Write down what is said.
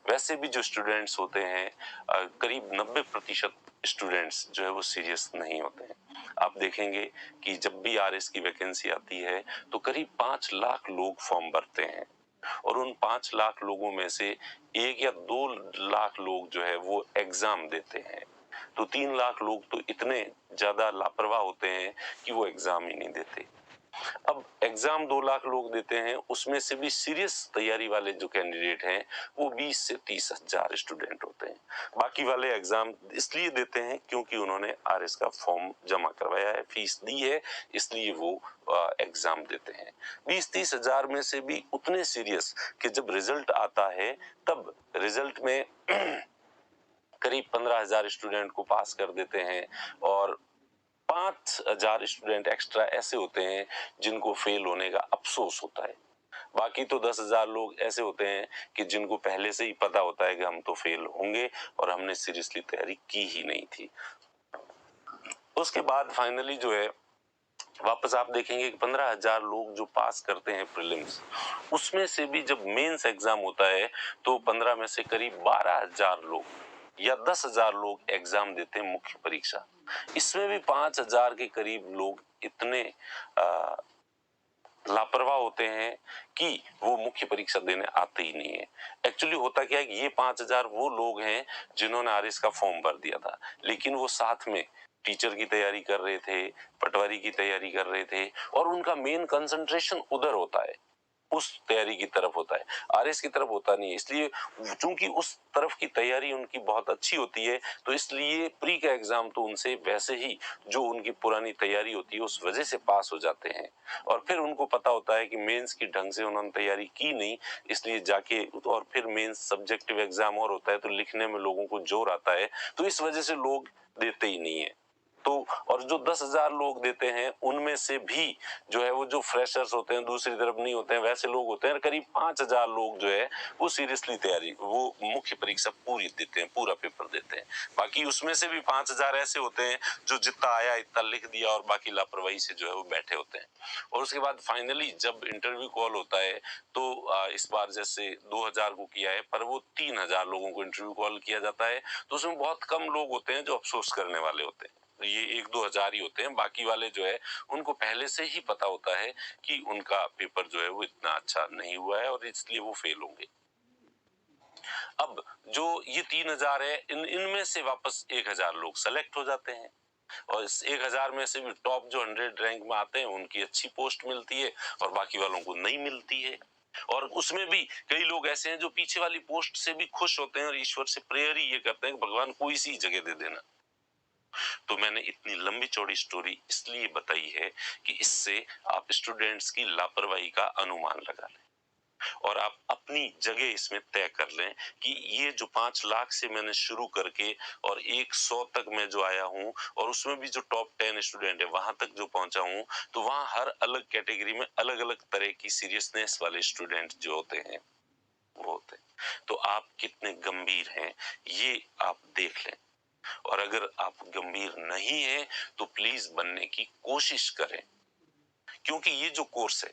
वैसे भी जो स्टूडेंट्स होते हैं करीब 90% स्टूडेंट्स जो है वो सीरियस नहीं होते हैं। आप देखेंगे कि जब भी आरएस की वैकेंसी आती है तो करीब 5 लाख लोग फॉर्म भरते हैं और उन 5 लाख लोगों में से 1 या 2 लाख लोग जो है वो एग्जाम देते हैं। तो 3 लाख लोग तो इतने ज्यादा लापरवाह होते हैं कि वो एग्जाम ही नहीं देते। अब एग्जाम 2 लाख लोग देते हैं, उसमें से भी सीरियस तैयारी वाले जो कैंडिडेट हैं वो 20 से 30 हजार स्टूडेंट होते हैं। बाकी वाले एग्जाम इसलिए देते हैं क्योंकि उन्होंने आरएस का फॉर्म जमा करवाया है, फीस दी है, इसलिए वो एग्जाम देते हैं। 20-30 हजार में से भी उतने सीरियस कि जब रिजल्ट आता है तब रिजल्ट में करीब 15,000 स्टूडेंट को पास कर देते हैं और 5,000 स्टूडेंट एक्स्ट्रा ऐसे होते हैं जिनको फेल होने का अफसोस होता है। बाकी तो 10,000 लोग ऐसे होते हैं कि जिनको पहले से ही पता होता है कि हम तो फेल होंगे और हमने सीरियसली तैयारी की ही नहीं थी। उसके बाद फाइनली जो है वापस आप देखेंगे कि 15,000 लोग जो पास करते हैं प्रीलिम्स, उसमें से भी जब मेंस एग्जाम होता है तो 15 में से करीब 12,000 लोग या 10,000 लोग एग्जाम देते हैं मुख्य परीक्षा। इसमें भी 5,000 के करीब लोग इतने लापरवाह होते हैं कि वो मुख्य परीक्षा देने आते ही नहीं है। एक्चुअली होता क्या है कि ये 5,000 वो लोग हैं जिन्होंने आरएस का फॉर्म भर दिया था, लेकिन वो साथ में टीचर की तैयारी कर रहे थे, पटवारी की तैयारी कर रहे थे और उनका मेन कंसंट्रेशन उधर होता है, उस तैयारी की तरफ होता है, आरएस की तरफ होता नहीं है। इसलिए चूंकि उस तरफ की तैयारी उनकी बहुत अच्छी होती है तो इसलिए प्री का एग्जाम तो उनसे वैसे ही जो उनकी पुरानी तैयारी होती है उस वजह से पास हो जाते हैं और फिर उनको पता होता है कि मेंस की ढंग से उन्होंने तैयारी की नहीं, इसलिए जाके और फिर मेंस सब्जेक्टिव एग्जाम और होता है तो लिखने में लोगों को जोर आता है, तो इस वजह से लोग देते ही नहीं है। तो और जो 10,000 लोग देते हैं उनमें से भी जो है वो जो फ्रेशर्स होते हैं दूसरी तरफ नहीं होते हैं, वैसे लोग होते हैं करीब 5,000 लोग जो है वो सीरियसली तैयारी वो मुख्य परीक्षा पूरी देते हैं, पूरा पेपर देते हैं। बाकी उसमें से भी 5,000 ऐसे होते हैं जो जितना आया इतना लिख दिया और बाकी लापरवाही से जो है वो बैठे होते हैं। और उसके बाद फाइनली जब इंटरव्यू कॉल होता है तो इस बार जैसे 2,000 को किया है पर वो 3,000 लोगों को इंटरव्यू कॉल किया जाता है, तो उसमें बहुत कम लोग होते हैं जो अफसोस करने वाले होते हैं। ये 1-2 हजार ही होते हैं, बाकी वाले जो है उनको पहले से ही पता होता है कि उनका पेपर जो है वो इतना अच्छा नहीं हुआ है और इसलिए वो फेल होंगे। अब जो ये 3,000 है इनमें से वापस 1,000 लोग सेलेक्ट हो जाते हैं और इस 1,000 में से भी टॉप जो 100 रैंक में आते हैं उनकी अच्छी पोस्ट मिलती है और बाकी वालों को नहीं मिलती है। और उसमें भी कई लोग ऐसे हैं जो पीछे वाली पोस्ट से भी खुश होते हैं और ईश्वर से प्रेयर ही ये करते हैं कि भगवान कोई सी जगह दे देना। तो मैंने इतनी लंबी चौड़ी स्टोरी इसलिए बताई है कि इससे आप स्टूडेंट्स की लापरवाही का अनुमान लगा लें और आप अपनी जगह इसमें तय कर लें कि ये जो 5 लाख से मैंने शुरू करके और 100 तक मैं जो आया हूं और उसमें भी जो टॉप 10 स्टूडेंट है वहां तक जो पहुंचा हूं, तो वहां हर अलग कैटेगरी में अलग अलग तरह की सीरियसनेस वाले स्टूडेंट जो होते हैं वो होते हैं। तो आप कितने गंभीर हैं ये आप देख लें और अगर आप गंभीर नहीं है तो प्लीज बनने की कोशिश करें, क्योंकि ये जो कोर्स है